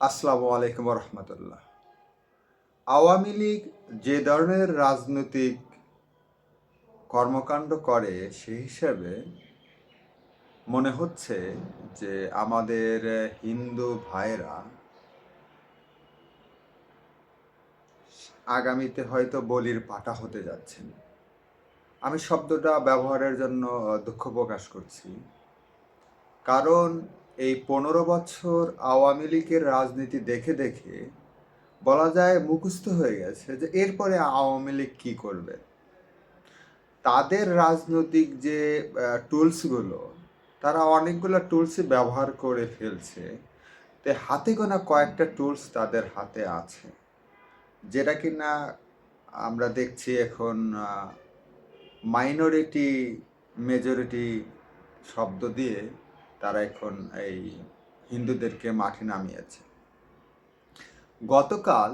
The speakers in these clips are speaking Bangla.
আসসালামু আলাইকুম রহমতুল্লাহ। আওয়ামী লীগ যে ধরনের রাজনৈতিক কর্মকাণ্ড করে সেই হিসেবে মনে হচ্ছে যে আমাদের হিন্দু ভাইয়েরা আগামীতে হয়তো বলির পাঠা হতে যাচ্ছেন। আমি শব্দটা ব্যবহারের জন্য দুঃখ প্রকাশ করছি, কারণ এই 15 বছর আওয়ামী লীগের রাজনীতি দেখে দেখে বলা যায় মুখস্থ হয়ে গেছে যে এরপরে আওয়ামী লীগ কী করবে। তাদের রাজনৈতিক যে টুলসগুলো, তারা অনেকগুলো টুলসই ব্যবহার করে ফেলছে। তো হাতে গোনা কয়েকটা টুলস তাদের হাতে আছে, যেটা কিনা আমরা দেখছি এখন মাইনরিটি মেজরিটি শব্দ দিয়ে তারা এখন এই হিন্দুদেরকে মাঠে নামিয়েছে। গতকাল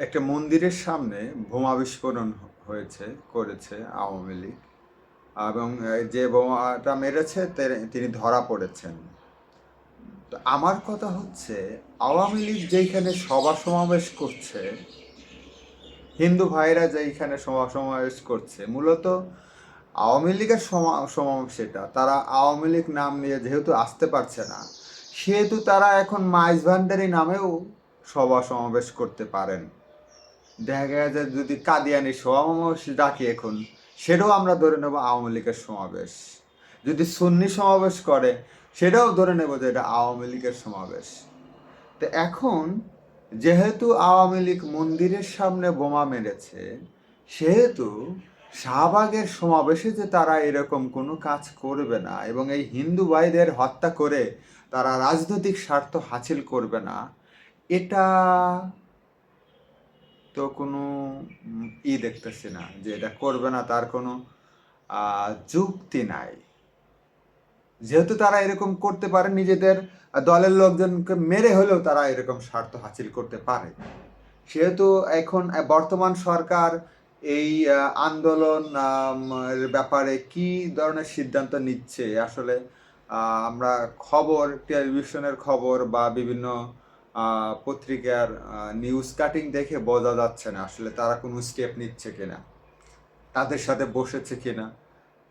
একটা মন্দিরের সামনে বোমা বিস্ফোরণ করেছে আওয়ামী লীগ, এবং যে বোমাটা মেরেছে তিনি ধরা পড়েছেন। তো আমার কথা হচ্ছে, আওয়ামী লীগ যেইখানে সভা সমাবেশ করছে, হিন্দু ভাইরা যেইখানে সভা সমাবেশ করছে, মূলত আওয়ামী লীগের সমাবেশ এটা। তারা আওয়ামী লীগ নাম নিয়ে যেহেতু আসতে পারছে না, সেহেতু তারা এখন মাইজ ভান্ডারি নামেও সভা সমাবেশ করতে পারেন। দেখা গেছে যদি কাদিয়ানি সমাবেশ ডাকি এখন, সেটাও আমরা ধরে নেব আওয়ামী লীগের সমাবেশ। যদি সুন্নি সমাবেশ করে, সেটাও ধরে নেব যে এটা আওয়ামী লীগের সমাবেশ। তো এখন যেহেতু আওয়ামী লীগ মন্দিরের সামনে বোমা মেরেছে, সেহেতু শাহবাগের সমাবেশে যে তারা এরকম কোনো কাজ করবে না এবং এই হিন্দু ভাইদের হত্যা করে তারা রাজনৈতিক স্বার্থ হাসিল করবে না, এটা তো কোনো দেখতেছি না যে এটা করবে না, তার কোনো যুক্তি নাই। যেহেতু তারা এরকম করতে পারে, নিজেদের দলের লোকজনকে মেরে হলেও তারা এরকম স্বার্থ হাসিল করতে পারে, সেহেতু এখন বর্তমান সরকার এই আন্দোলন এর ব্যাপারে কি ধরনের সিদ্ধান্ত নিচ্ছে আসলে আমরা খবর, টেলিভিশনের খবর বা বিভিন্ন পত্রিকার নিউজ কাটিং দেখে বোঝা যাচ্ছে না আসলে তারা কোনো স্টেপ নিচ্ছে কিনা, তাদের সাথে বসেছে কিনা,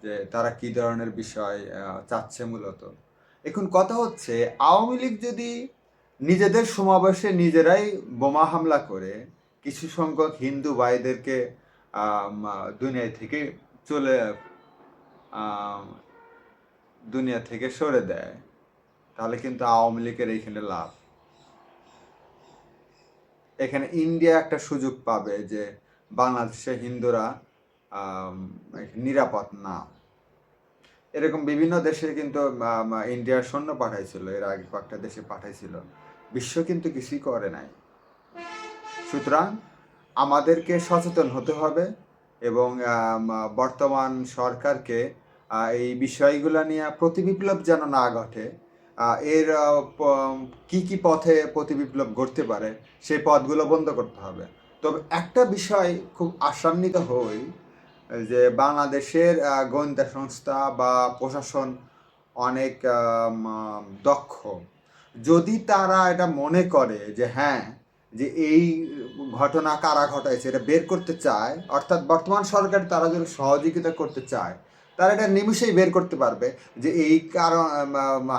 যে তারা কি ধরনের বিষয় চাচ্ছে মূলত। এখন কথা হচ্ছে, আওয়ামী লীগ যদি নিজেদের সমাবেশে নিজেরাই বোমা হামলা করে কিছু সংখ্যক হিন্দু ভাইদেরকে দুনিয়া থেকে চলে আম, দুনিয়া থেকে সরে দেয়, তাহলে কিন্তু আওয়ামী লীগের এইখানে লাভ। এখানে ইন্ডিয়া একটা সুযোগ পাবে যে বাংলাদেশে হিন্দুরা আম, নিরাপদ না। এরকম বিভিন্ন দেশে কিন্তু ইন্ডিয়ার সৈন্য পাঠাইছিল, এর আগে কয়েকটা দেশে পাঠাইছিল, বিশ্ব কিন্তু কিছুই করে নাই। সুতরাং আমাদেরকে সচেতন হতে হবে এবং বর্তমান সরকারকে এই বিষয়গুলো নিয়ে প্রতিবিপ্লব যেন না ঘটে, এর কি কি পথে প্রতিবিপ্লব ঘটতে পারে সেই পথগুলো বন্ধ করতে হবে। তবে একটা বিষয় খুব আশান্বিত হই, যে বাংলাদেশের গোয়েন্দা সংস্থা বা প্রশাসন অনেক দক্ষ। যদি তারা এটা মনে করে যে হ্যাঁ, যে এই ঘটনা কারা ঘটাইছে এটা বের করতে চায়, অর্থাৎ বর্তমান সরকার তারা যদি সহযোগিতা করতে চায়, তারা এটা নিমিষেই বের করতে পারবে যে এই কারণ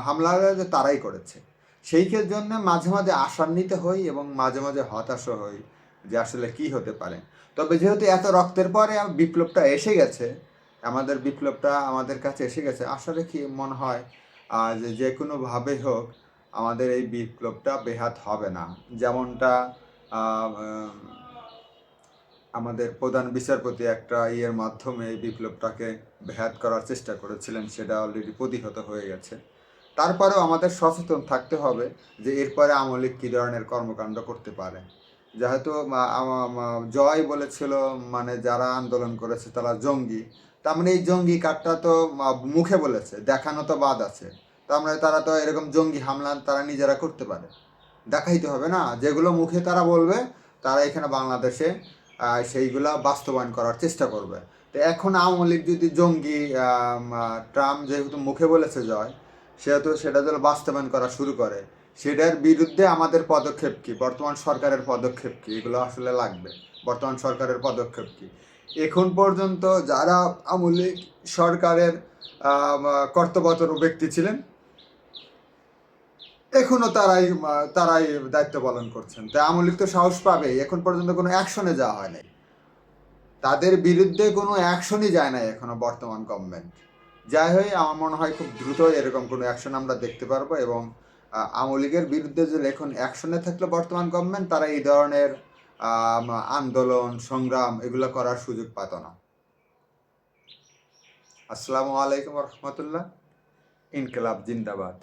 হামলা যে তারাই করেছে। সেই জন্য মাঝে মাঝে আশান্বিত হই এবং মাঝে মাঝে হতাশও হই যে আসলে কি হতে পারে। তবে যেহেতু এত রক্তের পরে বিপ্লবটা এসে গেছে, আমাদের বিপ্লবটা আমাদের কাছে এসে গেছে, আশা রাখি মনে হয় যে যে কোনোভাবে হোক আমাদের এই বিপ্লবটা বেহাত হবে না। যেমনটা আহ, আমাদের প্রধান বিচারপতি একটা ইয়ের মাধ্যমে এই বিপ্লবটাকে বেহাত করার চেষ্টা করেছিলেন, সেটা অলরেডি প্রতিহত হয়ে গেছে। তারপরেও আমাদের সচেতন থাকতে হবে যে এরপরে আওয়ামী লীগ কী ধরনের কর্মকাণ্ড করতে পারে। যেহেতু জয় বলেছিল মানে যারা আন্দোলন করেছে তারা জঙ্গি, তার মানে এই জঙ্গি কার্ডটা তো মুখে বলেছে, দেখানো তো বাদ আছে। তার মানে তারা তো এরকম জঙ্গি হামলা তারা নিজেরা করতে পারে, দেখাইতে হবে না। যেগুলো মুখে তারা বলবে, তারা এখানে বাংলাদেশে সেইগুলা বাস্তবায়ন করার চেষ্টা করবে। তো এখন আওয়ামী লীগ যদি জঙ্গি ট্রাম্প যেহেতু মুখে বলেছে জয়, সেহেতু সেটা যদি বাস্তবায়ন করা শুরু করে, সেটার বিরুদ্ধে আমাদের পদক্ষেপ কি, বর্তমান সরকারের পদক্ষেপ কি, এগুলো আসলে লাগবে। বর্তমান সরকারের পদক্ষেপ কি? এখন পর্যন্ত যারা আওয়ামী লীগ সরকারের কর্তব্যরত ব্যক্তি ছিলেন, এখনো তারাই দায়িত্ব পালন করছেন। তাই আওয়ামী লীগ তো সাহস পাবেই, এখন পর্যন্ত কোনো অ্যাকশনে যাওয়া হয় নাই, তাদের বিরুদ্ধে কোনো অ্যাকশনই যায় নাই এখনো বর্তমান গভর্নমেন্ট। যাই হোক, আমার মনে হয় খুব দ্রুত এরকম কোনো অ্যাকশন আমরা দেখতে পারবো, এবং আওয়ামী লীগের বিরুদ্ধে যে এখন অ্যাকশনে থাকলে বর্তমান গভর্নমেন্ট, তারা এই ধরনের আন্দোলন সংগ্রাম এগুলো করার সুযোগ পাত না। আসসালামু আলাইকুম রহমতুল্লাহ। ইনকিলাব জিন্দাবাদ।